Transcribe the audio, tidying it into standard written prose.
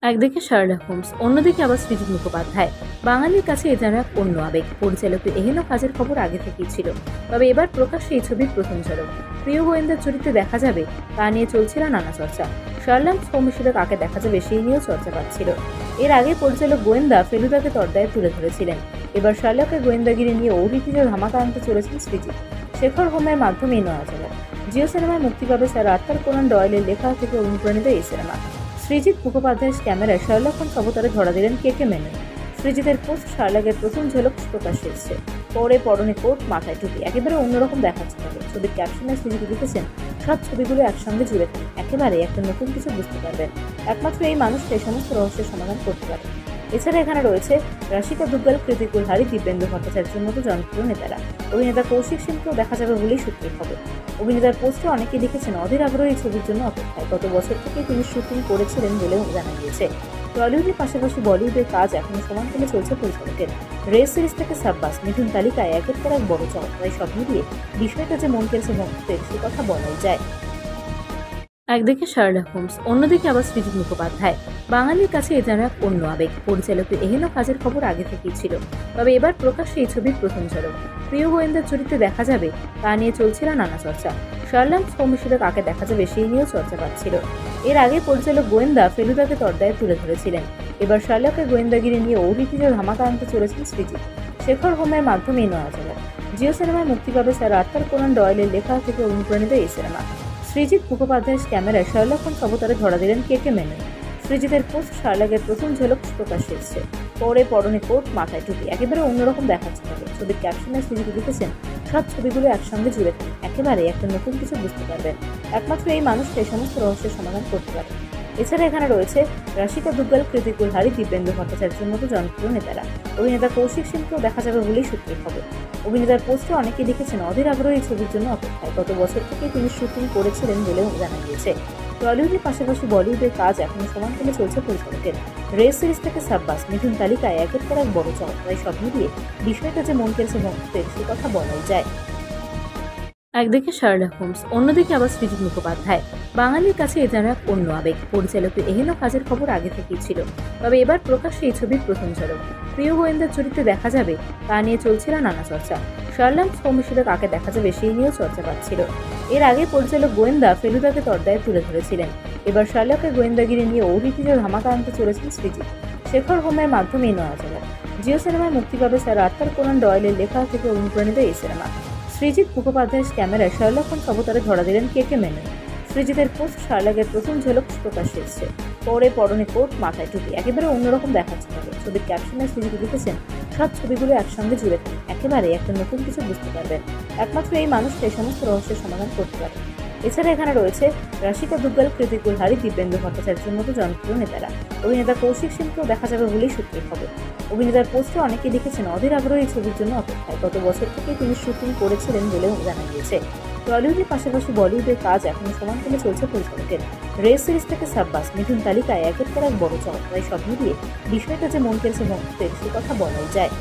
একদিকে Sherlock Holmes, অন্যদিকে আবার সৃজিত মুখোপাধ্যায়। বাঙালির কাছে এ যেন এক অন্য আবেগ। পরিচালকের এহেন কাজের খবর আগে থেকেই ছিল, তবে এবার প্রকাশ্যে এই ছবির প্রথম ঝলক। প্রিয় গোয়েন্দার চরিত্রে দেখা যাবে তা নিয়ে চলছিল নানা চর্চা। শার্লক হোমসে কাকে দেখা যাবে সেই নিয়েও চর্চা পাচ্ছিল। এর আগে পরিচালক গোয়েন্দা ফেলুদাকে তর্দায় তুলে ধরেছিলেন। এবার শার্লকের গোয়েন্দাগিরি নিয়ে অভিহিত ধামাকা আনতে চলেছেন সৃজিত। শেখর হোমের মাধ্যমে এই নয়া ঝলক। জিও সিনেমায় মুক্তি পাবে স্যার আর্থার কোনান ডয়েলের লেখা থেকে অনুপ্রাণিত এই সিনেমা। সৃজিত মুখোপাধ্যায়ের ক্যামেরায় শার্লক হোমস অবতারে ধরা দিলেন কে মেনন। সৃজিতের পোস্ট শার্লকের প্রথম ঝলক প্রকাশ্যে এসেছে। পরে পরনে কোট, মাথায় টুপি, একেবারে অন্যরকম দেখাচ্ছে তাকে। ছবির ক্যাপশনে সৃজিত লিখেছেন, সব ছবিগুলো একসঙ্গে জুড়ে থাকে, একেবারে একটা নতুন কিছু বুঝতে পারবেন। একমাত্র এই মানুষটা এই সমস্ত রহস্যের সমাধান করতে পারে। এছাড়া এখানে রয়েছে রাশিকা দুগ্গাল, কৃতি কুলহারি, দিব্যেন্দু ভট্টাচার্যের মতো জনপ্রিয় নেতারা। অভিনেতা কৌশিক সেনকেও দেখা যাবে বলেই সূত্রের খবর। অভিনেতার পোস্টে অনেকেই লিখেছেন অধীর আগ্রহে এই ছবির জন্য অপেক্ষায়। গত বছর থেকেই তিনি শুটিং করেছিলেন বলেও জানা গিয়েছে। টলিউডের পাশাপাশি বলিউডের কাজ এখনো সমানতালে চলছে পরিচালকের। রেস সিরিজ থেকে সাব্বাস, মিঠুন তালিকায় একের পর এক বড় চমক। তাই সব মিলিয়ে বিষয়টা যে মন কেড়েছে ভক্তদের, সে কথা বলাই যায়। একদিকে শার্লক হোমস, অন্যদিকে আবার সৃজিত মুখোপাধ্যায়। বাঙালির কাছে এ যেন এক অন্য আবেগ। পরিচালকের এহেন কাজের খবর আগে থেকেই ছিল, তবে এবার প্রকাশ্যে এই ছবির প্রথম ঝলক। প্রিয় গোয়েন্দার চরিত্রে দেখা যাবে তা নিয়ে চলছিল নানা চর্চা। শার্লক হোমসে কাকে দেখা যাবে সেই নিয়েও চর্চা পাচ্ছিল। এর আগে পরিচালক গোয়েন্দা ফেলুদাকে তর্দায় তুলে ধরেছিলেন। এবার শার্লকের গোয়েন্দাগিরি নিয়ে অভিহিত ধামাকা আনতে চলেছেন সৃজিত। শেখর হোমের মাধ্যমে এই নয়া ঝলক। জিও সিনেমায় মুক্তি পাবে স্যার আর্থার কোনান ডয়েলের লেখা থেকে অনুপ্রাণিত এই সিনেমা। সৃজিত মুখোপাধ্যায়ের ক্যামেরায় শার্লক হোমস অবতারে ধরা দিলেন কে মেনন। সৃজিতের পোস্ট শার্লকের প্রথম ঝলক প্রকাশ্যে এসেছে। পরে পরনে কোট, মাথায় টুপি, একেবারে অন্যরকম দেখাচ্ছে তাকে। ছবির ক্যাপশনে সৃজিত লিখেছেন, সব ছবিগুলো একসঙ্গে জুড়ে থাকে, একেবারে একটা নতুন কিছু বুঝতে পারবেন। একমাত্র এই মানুষটা এই সমস্ত রহস্যের সমাধান করতে পারে। এছাড়া এখানে রয়েছে রাশিকা দুগ্গাল, কৃতি কুলহারি, দিব্যেন্দু ভট্টাচার্যের মতো জনপ্রিয় নেতারা। অভিনেতা কৌশিক সেনকেও দেখা যাবে বলেই সূত্রের খবর। অভিনেতার পোস্টে অনেকেই লিখেছেন অধীর আগ্রহে এই ছবির জন্য অপেক্ষায়। গত বছর থেকেই তিনি শুটিং করেছিলেন বলেও জানা গিয়েছে। টলিউডের পাশাপাশি বলিউডের কাজ এখনো সমানতালে চলছে পরিচালকের। রেস সিরিজ থেকে সাব্বাস, মিঠুন তালিকায় একের পর এক বড় চমক। তাই সব মিলিয়ে বিষয়টা যে মন কেড়েছে ভক্তদের, সে কথা বলাই যায়। একদিকে শার্লক হোমস, অন্যদিকে আবার সৃজিত মুখোপাধ্যায়। বাঙালির কাছে এ যেন এক অন্য আবেগ। পরিচালকের এহেন কাজের খবর আগে থেকেই ছিল, তবে এবার প্রকাশ্যে এই ছবির প্রথম ঝলক। প্রিয় গোয়েন্দার চরিত্রে দেখা যাবে তা নিয়ে চলছিল নানা চর্চা। শার্লক হোমসে কাকে দেখা যাবে সেই নিয়েও চর্চা পাচ্ছিল। এর আগে পরিচালক গোয়েন্দা ফেলুদাকে তর্দায় তুলে ধরেছিলেন। এবার শার্লকের গোয়েন্দাগিরি নিয়ে অভিহিত ধামাকা আনতে চলেছেন সৃজিত। শেখর হোমের মাধ্যমে এই নয়া ঝলক। জিও সিনেমায় মুক্তি পাবে স্যার আর্থার কোনান ডয়েলের লেখা থেকে অনুপ্রাণিত এই সিনেমা। সৃজিত মুখোপাধ্যায়ের ক্যামেরায় শার্লক হোমস অবতারে ধরা দিলেন কে মেনন। সৃজিতের পোস্ট শার্লকের প্রথম ঝলক প্রকাশ্যে এসেছে। পরে পরনে কোট, মাথায় টুপি, একেবারে অন্যরকম দেখাচ্ছে তাকে। ছবির ক্যাপশনে সৃজিত লিখেছেন, সব ছবিগুলো একসঙ্গে জুড়ে থাকে, একেবারে একটা নতুন কিছু বুঝতে পারবেন। একমাত্র এই মানুষটা এই সমস্ত রহস্যের সমাধান করতে পারে। এছাড়া এখানে রয়েছে রাশিকা দুগ্গাল, কৃতি কুলহারি, দিব্যেন্দু ভট্টাচার্যের মতো জনপ্রিয় নেতারা। অভিনেতা কৌশিক সেনকেও দেখা যাবে বলেই সূত্রের খবর। অভিনেতার পোস্টে অনেকেই লিখেছেন অধীর আগ্রহে এই ছবির জন্য অপেক্ষায়। গত বছর থেকেই তিনি শুটিং করেছিলেন বলেও জানা গিয়েছে। টলিউডের পাশাপাশি বলিউডের কাজ এখনো সমানতালে চলছে পরিচালকের। রেস সিরিজ থেকে সাব্বাস, মিঠুন তালিকায় একের পর এক বড় চমক। তাই সব মিলিয়ে বিষয়টা যে মন কেড়েছে ভক্তদের, সে কথা বলাই যায়।